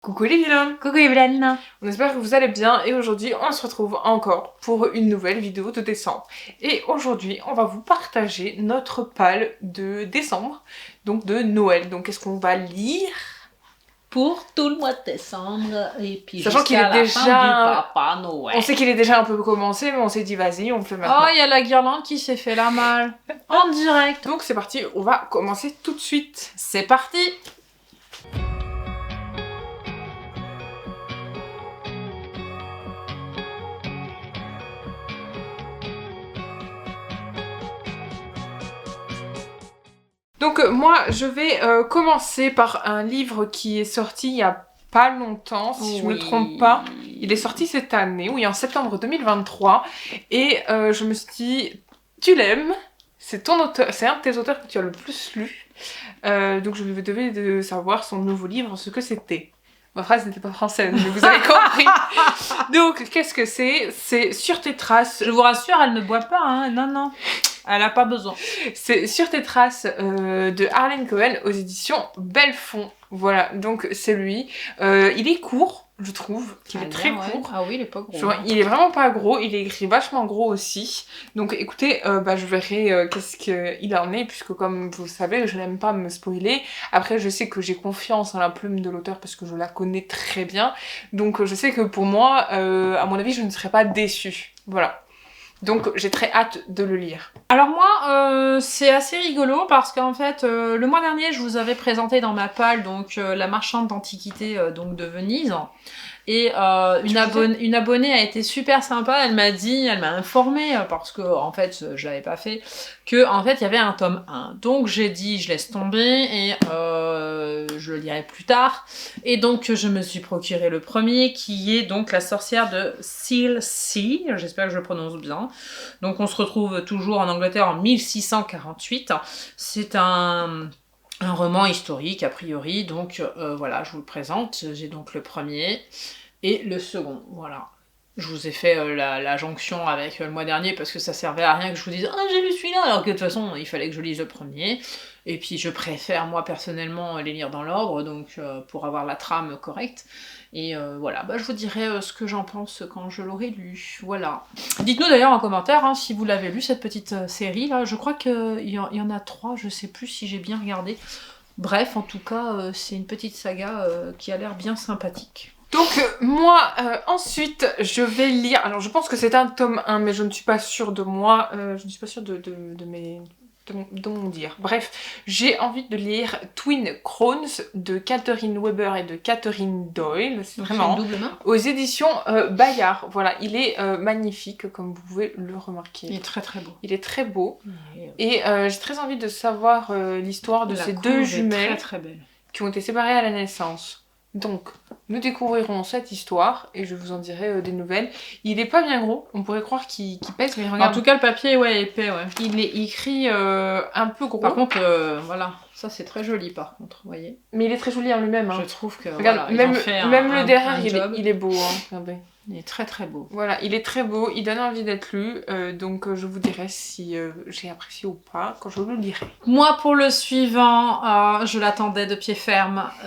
Coucou les vilains! Coucou Evelyne! On espère que vous allez bien et aujourd'hui on se retrouve encore pour une nouvelle vidéo de décembre. Et aujourd'hui on va vous partager notre pal de décembre, donc de Noël. Donc qu'est-ce qu'on va lire? Pour tout le mois de décembre et puis Sachant qu'il est la déjà... fin du Papa Noël. On sait qu'il est déjà un peu commencé mais on s'est dit vas-y on le fait maintenant. Oh, il y a la guirlande qui s'est fait la malle en direct. Donc c'est parti, on va commencer tout de suite. C'est parti! Donc moi je vais commencer par un livre qui est sorti il y a pas longtemps, si je me trompe pas. Il est sorti cette année, oui, en septembre 2023. Et je me suis dit, tu l'aimes, c'est ton auteur, c'est un de tes auteurs que tu as le plus lu. Donc je devais de savoir son nouveau livre, ce que c'était. Ma phrase n'était pas française, mais vous avez compris. Donc qu'est-ce que c'est? C'est Sur tes traces. Je vous rassure, elle ne boit pas, hein. Non. Elle a pas besoin. C'est Sur tes traces de Harlan Cohen aux éditions Belfond. Voilà, donc c'est lui. Il est court, je trouve. Il est très court. Ah oui, il est pas gros. Genre, il est vraiment pas gros, il est écrit vachement gros aussi. Donc écoutez, je verrai qu'est-ce qu'il en est, puisque comme vous le savez, je n'aime pas me spoiler. Après, je sais que j'ai confiance en la plume de l'auteur parce que je la connais très bien. Donc je sais que pour moi, à mon avis, je ne serais pas déçue. Voilà. Donc j'ai très hâte de le lire. Alors moi, c'est assez rigolo parce qu'en fait, le mois dernier, je vous avais présenté dans ma palle donc la marchande d'antiquités donc de Venise. Et une abonnée a été super sympa, elle m'a informée, parce que en fait je l'avais pas fait, que en fait il y avait un tome 1. Donc j'ai dit je laisse tomber et je le lirai plus tard. Et donc je me suis procuré le premier qui est donc La sorcière de Sealsea, j'espère que je le prononce bien. Donc on se retrouve toujours en Angleterre en 1648. C'est un roman historique a priori, donc voilà, je vous le présente. J'ai donc le premier et le second, voilà. Je vous ai fait la jonction avec le mois dernier parce que ça servait à rien que je vous dise « Ah, j'ai lu celui-là !» alors que de toute façon, il fallait que je lise le premier. Et puis je préfère, moi, personnellement, les lire dans l'ordre, donc pour avoir la trame correcte. Et voilà, je vous dirai ce que j'en pense quand je l'aurai lu, voilà. Dites-nous d'ailleurs en commentaire hein, si vous l'avez lu, cette petite série, là. Je crois qu'il y en a 3, je sais plus si j'ai bien regardé. Bref, en tout cas, c'est une petite saga qui a l'air bien sympathique. Donc moi, ensuite, je vais lire... Alors je pense que c'est un tome 1, mais je ne suis pas sûre de moi. Je ne suis pas sûre de mon dire. Bref, j'ai envie de lire Twin Crowns de Catherine Weber et de Catherine Doyle. C'est vraiment une double main aux éditions Bayard. Voilà, il est magnifique, comme vous pouvez le remarquer. Il est très très beau. Il est très beau. Et j'ai très envie de savoir l'histoire de ces deux jumelles très belle. Qui ont été séparées à la naissance. Donc, nous découvrirons cette histoire et je vous en dirai des nouvelles. Il est pas bien gros, on pourrait croire qu'il pèse, mais regarde. En tout cas, le papier, ouais, épais, ouais. Il est écrit un peu gros. Par contre, voilà, ça c'est très joli par contre, vous voyez. Mais il est très joli en lui-même. Hein. Je trouve que, regarde, voilà, même le derrière, il est beau. Hein. Regardez. Il est très très beau. Voilà, il est très beau, il donne envie d'être lu, donc je vous dirai si j'ai apprécié ou pas quand je le lirai. Moi pour le suivant, je l'attendais de pied ferme. Vous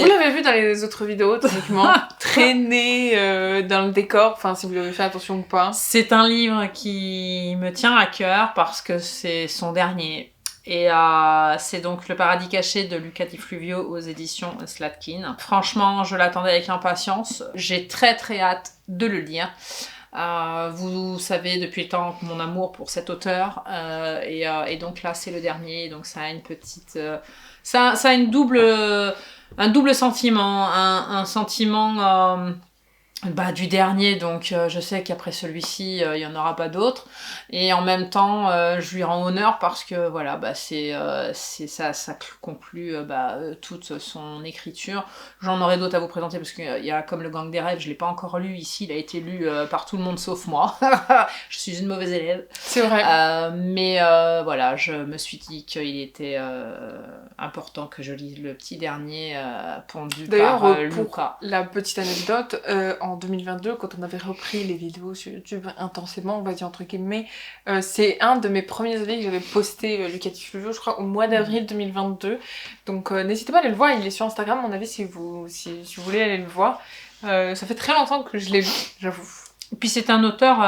l'avez vu dans les autres vidéos, techniquement, traîner dans le décor, enfin si vous avez fait attention ou pas. C'est un livre qui me tient à cœur parce que c'est son dernier. Et c'est donc Le paradis caché de Luca Di Fluvio aux éditions Slatkin. Franchement, je l'attendais avec impatience. J'ai très très hâte de le lire. Vous savez depuis le temps mon amour pour cet auteur. Et donc là, c'est le dernier. Donc ça a une petite... ça a une un double sentiment. Un sentiment... du dernier, donc je sais qu'après celui-ci, il n'y en aura pas d'autres. Et en même temps, je lui rends honneur parce que voilà, ça conclut toute son écriture. J'en aurai d'autres à vous présenter parce qu'il y a comme Le Gang des rêves, je ne l'ai pas encore lu ici, il a été lu par tout le monde sauf moi. Je suis une mauvaise élève. C'est vrai. Mais voilà, je me suis dit qu'il était important que je lise le petit dernier pondu par Luca. Pour la petite anecdote, en en 2022, quand on avait repris les vidéos sur YouTube intensément, on va dire entre guillemets. C'est un de mes premiers avis que j'avais posté, Lucas Fulvio, je crois, au mois d'avril 2022. Donc n'hésitez pas à aller le voir, il est sur Instagram, à mon avis, si vous voulez aller le voir. Ça fait très longtemps que je l'ai lu, j'avoue. Et puis c'est un auteur,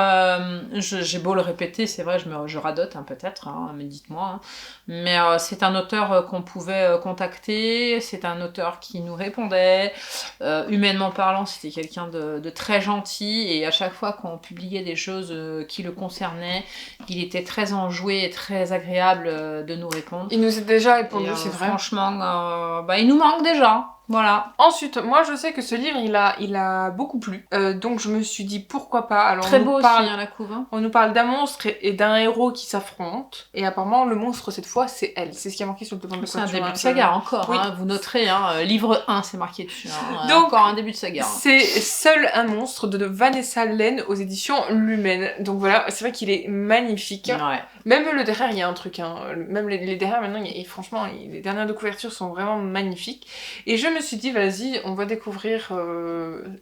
j'ai beau le répéter, c'est vrai, je radote peut-être, mais dites-moi. Hein. Mais c'est un auteur qu'on pouvait contacter, c'est un auteur qui nous répondait. Humainement parlant, c'était quelqu'un de très gentil et à chaque fois qu'on publiait des choses qui le concernaient, il était très enjoué et très agréable de nous répondre. Il nous a déjà répondu, c'est vrai. Franchement, il nous manque déjà. Voilà. Ensuite, moi je sais que ce livre il a beaucoup plu, donc je me suis dit pourquoi pas. Alors, très beau aussi la couve. Hein. On nous parle d'un monstre et d'un héros qui s'affrontent, et apparemment le monstre cette fois c'est elle, c'est ce qui a marqué sur le devant de couverture. C'est un début de saga encore, oui. Vous noterez, livre 1 c'est marqué dessus, donc, encore un début de saga. C'est Seul un monstre de Vanessa Len aux éditions Lumen, donc voilà, c'est vrai qu'il est magnifique. Ouais. Même le derrière il y a un truc, même les derrière maintenant, franchement les dernières de couverture sont vraiment magnifiques, et je me suis dit vas-y on va découvrir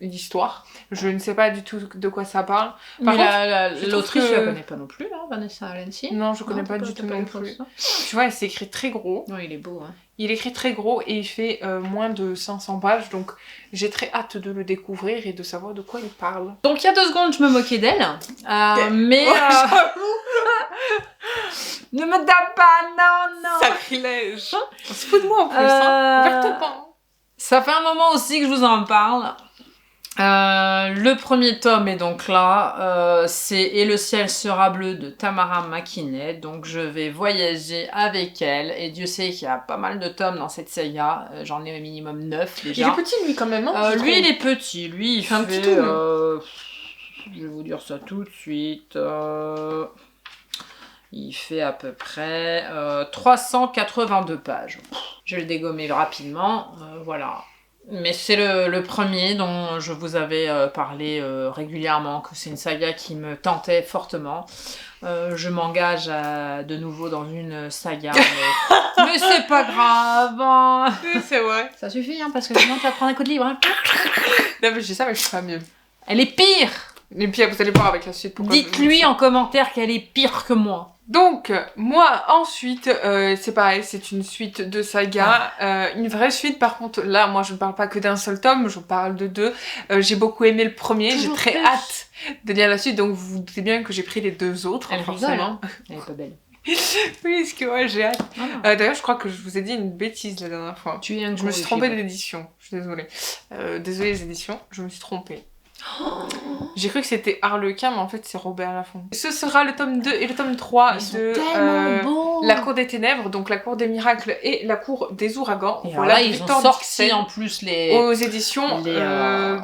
l'histoire. Je ne sais pas du tout de quoi ça parle. Par contre, l'autrice je la connais pas non plus, Vanessa Lency. Non, je connais pas du tout non plus. Tu vois, c'est écrit très gros. Non, il est beau. Hein. Il écrit très gros et il fait moins de 500 pages, donc j'ai très hâte de le découvrir et de savoir de quoi il parle. Donc il y a 2 secondes je me moquais d'elle, mais... Ne me tape pas, non. Sacrilège. On se fout de moi en plus, ouvertement. Ça fait un moment aussi que je vous en parle. Le premier tome est donc là, c'est Et le ciel sera bleu de Tamara Makinet, donc je vais voyager avec elle, et Dieu sait qu'il y a pas mal de tomes dans cette saga, j'en ai au minimum 9 déjà. Il est petit lui quand même, hein lui il est petit, lui il fait un petit tout. Je vais vous dire ça tout de suite, il fait à peu près 382 pages. Je vais le dégommer rapidement, voilà. Mais c'est le premier dont je vous avais parlé régulièrement, que c'est une saga qui me tentait fortement. Je m'engage de nouveau dans une saga, mais c'est pas grave. Hein. Oui, c'est vrai. Ça suffit, parce que sinon tu vas prendre un coup de livre. Hein. Non, mais je sais ça, mais je suis pas mieux. Elle est pire. Et puis vous allez voir avec la suite. Dites-lui en commentaire qu'elle est pire que moi. Donc, moi, ensuite, c'est pareil, c'est une suite de saga, une vraie suite, par contre, là, moi, je ne parle pas que d'un seul tome, je parle de 2, j'ai beaucoup aimé le premier, j'ai très hâte de lire la suite, donc vous vous doutez bien que j'ai pris les 2 autres, elle forcément. Elle est pas belle. Oui, parce que ouais, j'ai hâte. D'ailleurs, je crois que je vous ai dit une bêtise la dernière fois. Je me suis trompée d'édition, je suis désolée. Désolée les éditions, je me suis trompée. J'ai cru que c'était Harlequin, mais en fait c'est Robert Laffont. Ce sera le tome 2 et le tome 3 de La Cour des Ténèbres, donc La Cour des Miracles et La Cour des Ouragans. Et voilà, ils ont sorti en plus aux éditions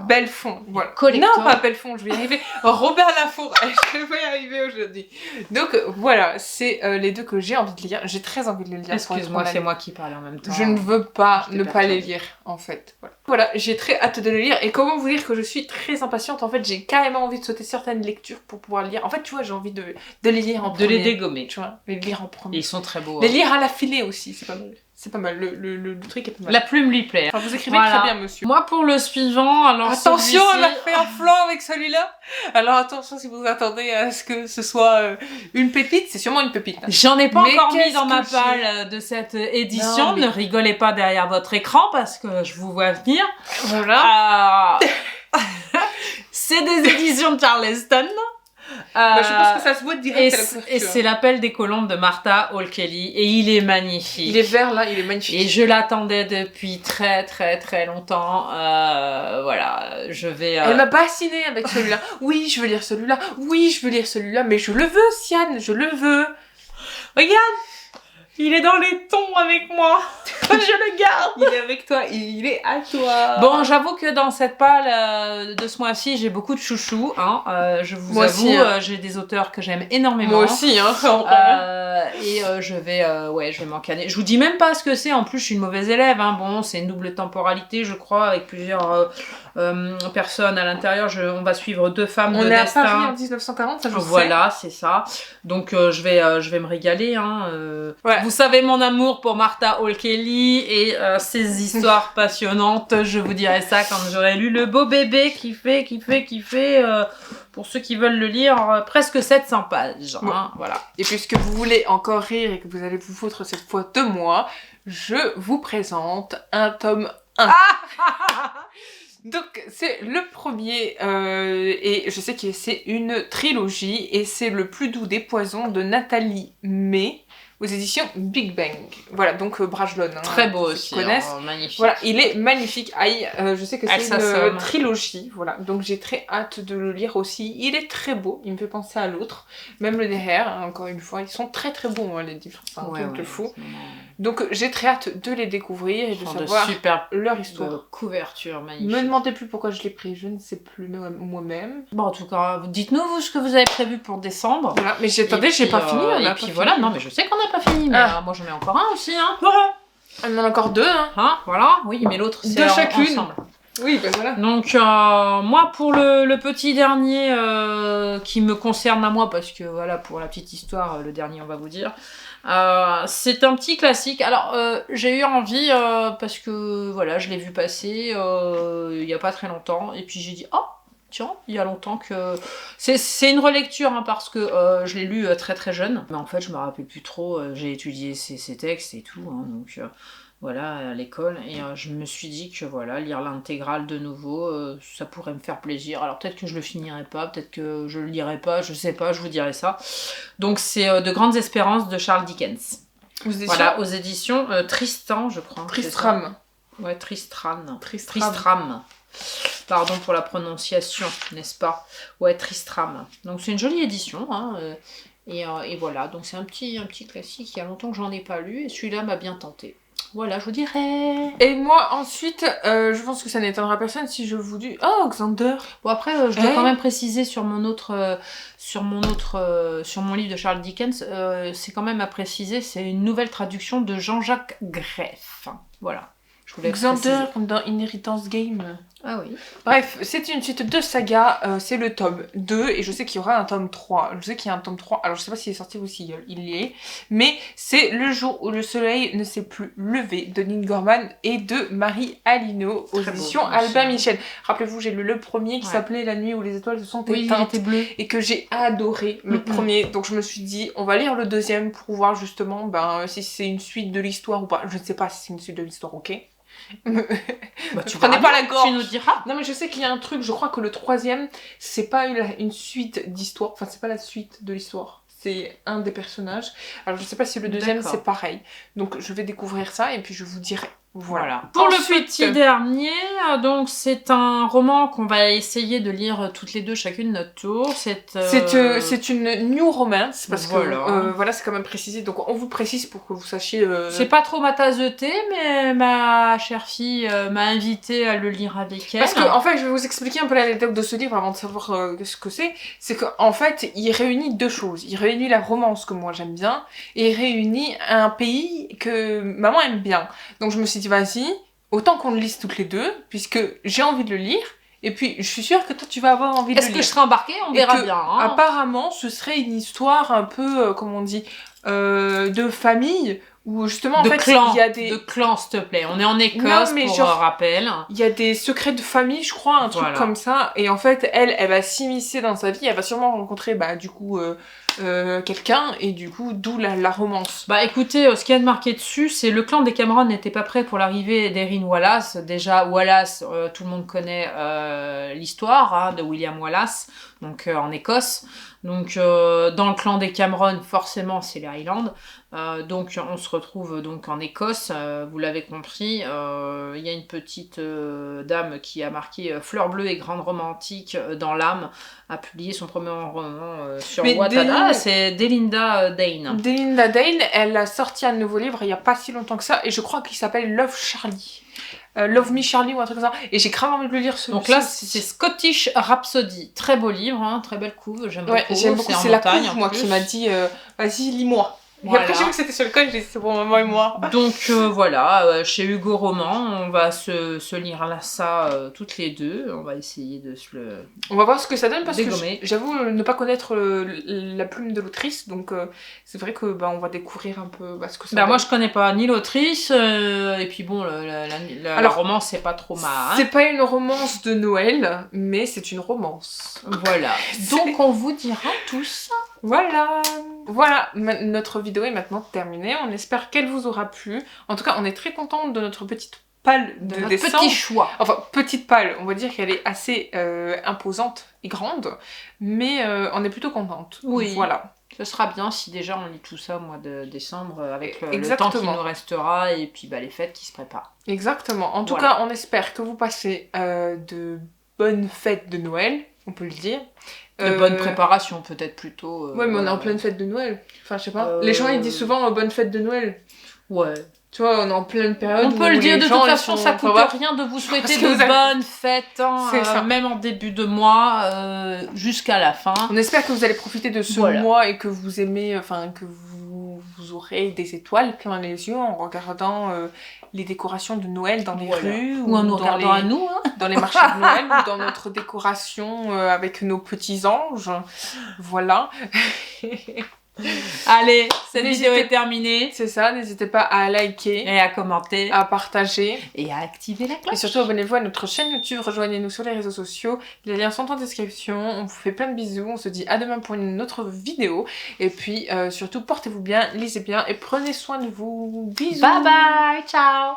Belfond. Voilà. Non, pas Belfond, je vais y arriver. Robert Laffont, je vais y arriver aujourd'hui. Donc voilà, c'est les 2 que j'ai envie de lire. J'ai très envie de les lire. Excuse-moi, c'est moi qui parle en même temps. Je ne veux pas ne pas les lire, en fait. Voilà, j'ai très hâte de les lire. Et comment vous dire que je suis très impatiente. En fait, j'ai carrément envie de sauter certaines lectures pour pouvoir lire. En fait, tu vois, j'ai envie de les lire en premier. De les dégommer. Tu vois, les lire en premier. Et ils sont très beaux. Les lire à la filée aussi, c'est pas mal. C'est pas mal, le truc est pas mal. La plume lui plaît. Enfin, vous écrivez très bien, monsieur. Moi, pour le suivant, alors attention, on a fait un flanc avec celui-là. Alors attention, si vous attendez à ce que ce soit une pépite, c'est sûrement une pépite. Hein. J'en ai pas encore mis dans ma palle de cette édition. Non, mais... Ne rigolez pas derrière votre écran parce que je vous vois venir. Voilà. C'est des éditions de Charleston. Je pense que ça se voit direct à la couverture. Et c'est L'Appel des colombes de Martha Hall Kelly. Et il est magnifique. Il est vert là, il est magnifique. Et je l'attendais depuis très très très longtemps. Voilà, je vais... Elle m'a bassinée avec celui-là. Oui, je veux lire celui-là. Oui, je veux lire celui-là. Mais je le veux, Sian, je le veux. Regarde, il est dans les tons avec moi. Je le garde. Il est avec toi, il est à toi. Bon, j'avoue que dans cette palle de ce mois-ci, j'ai beaucoup de chouchous. Je vous moi avoue, aussi, j'ai des auteurs que j'aime énormément. Moi aussi, je vais m'en canner. Je vous dis même pas ce que c'est. En plus, je suis une mauvaise élève. Bon, c'est une double temporalité, je crois, avec plusieurs personnes à l'intérieur. On va suivre 2 femmes de destin. On est à Paris en 1940, ça je sais. Voilà, c'est ça. Donc, je vais me régaler. Ouais. Vous savez mon amour pour Martha Hall Kelly. vie et ses histoires passionnantes. Je vous dirai ça quand j'aurai lu Le Beau Bébé qui fait pour ceux qui veulent le lire, presque 700 pages. Bon. Hein, voilà. Et puisque vous voulez encore rire et que vous allez vous foutre cette fois de moi, je vous présente un tome 1. Donc c'est le premier et je sais que c'est une trilogie et c'est Le plus doux des poisons de Nathalie May aux éditions Big Bang. Voilà, donc Brajlon. Très beau aussi, magnifique. Voilà, il est magnifique. Aïe, je sais que c'est une trilogie, voilà. Donc j'ai très hâte de le lire aussi. Il est très beau, il me fait penser à l'autre. Même le derrière, hein, encore une fois, ils sont très très beaux les livres. C'est un truc de fou. Donc j'ai très hâte de les découvrir et de savoir leur histoire. Couverture magnifique. Me demandez plus pourquoi je l'ai pris, je ne sais plus moi-même. Bon, en tout cas, dites-nous vous ce que vous avez prévu pour décembre. Voilà, mais attendez, j'ai pas fini. Et puis voilà, non mais je sais qu'on n'a pas fini, mais moi j'en ai encore un aussi. Hein. On en a encore 2. Hein, voilà, oui, mais l'autre c'est chacune. Ensemble. Oui, ben voilà. Donc moi pour le petit dernier qui me concerne à moi, parce que voilà, pour la petite histoire, le dernier on va vous dire. C'est un petit classique. Alors j'ai eu envie parce que voilà, je l'ai vu passer il y a pas très longtemps et puis j'ai dit tiens, il y a longtemps que c'est une relecture hein, parce que je l'ai lu très très jeune, mais en fait je me rappelle plus trop. J'ai étudié ces textes et tout, hein, donc voilà, à l'école, et je me suis dit que voilà, lire l'intégrale de nouveau, ça pourrait me faire plaisir. Alors peut-être que je le finirai pas, peut-être que je le lirai pas, je sais pas, je vous dirai ça. Donc c'est De Grandes Espérances de Charles Dickens. Voilà, aux éditions Tristan, je crois. Tristram. Ouais, Tristram. Pardon pour la prononciation, n'est-ce pas? Ouais, Tristram. Donc c'est une jolie édition, hein, et voilà, donc c'est un petit classique, il y a longtemps que j'en ai pas lu, et celui-là m'a bien tenté. Voilà, je vous dirais. Et moi, ensuite, je pense que ça n'étonnera personne si je vous dis... Oh, Xander. Bon, après, je dois quand même préciser sur mon livre de Charles Dickens, c'est quand même à préciser, c'est une nouvelle traduction de Jean-Jacques Greff. Voilà. Je voulais Xander, comme dans Inheritance Game. Ah oui. Bref, c'est une suite de saga, c'est le tome 2, et je sais qu'il y aura un tome 3. Je sais qu'il y a un tome 3, alors je sais pas s'il est sorti ou s'il y est, mais c'est Le jour où le soleil ne s'est plus levé, de Neil Gaiman et de Marie Alino, aux éditions Albin Michel. Rappelez-vous, j'ai lu le premier qui s'appelait La nuit où les étoiles se sont éteintes, et que j'ai adoré le premier, donc je me suis dit, on va lire le deuxième pour voir justement si c'est une suite de l'histoire ou pas. Je ne sais pas si c'est une suite de l'histoire, ok? Tu prenez pas la gorge. Tu nous diras. Non mais je sais qu'il y a un truc, je crois que le troisième, c'est pas une suite d'histoire, enfin c'est pas la suite de l'histoire, c'est un des personnages. Alors je sais pas si le deuxième c'est pareil, donc je vais découvrir ça et puis je vous dirai. Voilà. Pour le petit dernier, donc c'est un roman qu'on va essayer de lire toutes les deux, chacune notre tour. C'est une new romance parce que voilà, c'est quand même précisé. Donc on vous précise pour que vous sachiez. C'est pas trop ma tasse de thé, mais ma chère fille m'a invitée à le lire avec elle. Parce que en fait, je vais vous expliquer un peu l'anecdote de ce livre avant de savoir ce que c'est. C'est qu'en fait, il réunit deux choses. Il réunit la romance que moi j'aime bien et il réunit un pays que maman aime bien. Donc je me suis dit, vas-y, autant qu'on le lise toutes les deux, puisque j'ai envie de le lire, et puis je suis sûre que toi tu vas avoir envie de le lire. Est-ce que je serai embarquée? On verra bien. Hein. Apparemment, ce serait une histoire un peu, comment on dit, de famille, où justement, en fait, il y a des... De clans, s'il te plaît. On est en Écosse, rappel. Il y a des secrets de famille, je crois, un truc comme ça, et en fait, elle va s'immiscer dans sa vie, elle va sûrement rencontrer, du coup... quelqu'un et du coup d'où la romance. Écoutez, ce qu'il y a de marqué dessus, c'est le clan des Cameron n'était pas prêt pour l'arrivée d'Erin Wallace. Déjà Wallace, tout le monde connaît l'histoire de William Wallace, donc en Écosse. Donc dans le clan des Cameron, forcément c'est les Highlands. Donc on se retrouve donc en Écosse, vous l'avez compris. Il y a une petite dame qui a marqué Fleur bleue et grande romantique dans l'âme, a publié son premier roman sur Wattpad. C'est Delinda Dane. Delinda Dane, elle a sorti un nouveau livre il n'y a pas si longtemps que ça, et je crois qu'il s'appelle Love Charlie. Love Me Charlie ou un truc comme ça. Et j'ai grave envie de le lire. Donc là, c'est Scottish Rhapsody. Très beau livre, hein, très belle couve. J'aime beaucoup. C'est la couve, moi, qui m'a dit vas-y, lis-moi. Et après, j'ai vu que c'était sur le col, j'ai dit c'est pour maman et moi. Donc voilà, chez Hugo Roman, on va se lire là ça toutes les deux. On va essayer de se le. On va voir ce que ça donne parce dégommer. que j'avoue ne pas connaître la plume de l'autrice, donc c'est vrai que on va découvrir un peu ce que ça donne. Moi je connais pas ni l'autrice, et puis bon, la romance c'est pas trop ma. C'est pas une romance de Noël, mais c'est une romance. Voilà. Donc on vous dira tout ça. Voilà, notre vidéo est maintenant terminée. On espère qu'elle vous aura plu. En tout cas, on est très contente de notre petite palle de décembre. Petit choix. Enfin, petite palle, on va dire qu'elle est assez imposante et grande, mais on est plutôt contente. Oui. Voilà. Ce sera bien si déjà on lit tout ça au mois de décembre avec le temps qui nous restera et puis les fêtes qui se préparent. Exactement. En tout cas, on espère que vous passez de bonnes fêtes de Noël, on peut le dire. De bonne préparation peut-être plutôt. Ouais, mais on est en pleine fête de Noël. Enfin, je sais pas. Les gens ils disent souvent bonne fête de Noël. Ouais. Tu vois, on est en pleine période. On peut le dire de toute façon, ça coûte rien de vous souhaiter de bonnes fêtes, même en début de mois, jusqu'à la fin. On espère que vous allez profiter de ce mois et que vous aimez, que vous aurez des étoiles plein les yeux en regardant les décorations de Noël dans les rues ou en nous regardant à nous, dans les marchés de Noël ou dans notre décoration avec nos petits anges. Voilà. Allez, cette vidéo est terminée. C'est ça, n'hésitez pas à liker. Et à commenter. À partager. Et à activer la cloche. Et surtout, abonnez-vous à notre chaîne YouTube, rejoignez-nous sur les réseaux sociaux. Les liens sont en description. On vous fait plein de bisous. On se dit à demain pour une autre vidéo. Et puis, surtout, portez-vous bien, lisez bien et prenez soin de vous. Bisous. Bye bye, ciao.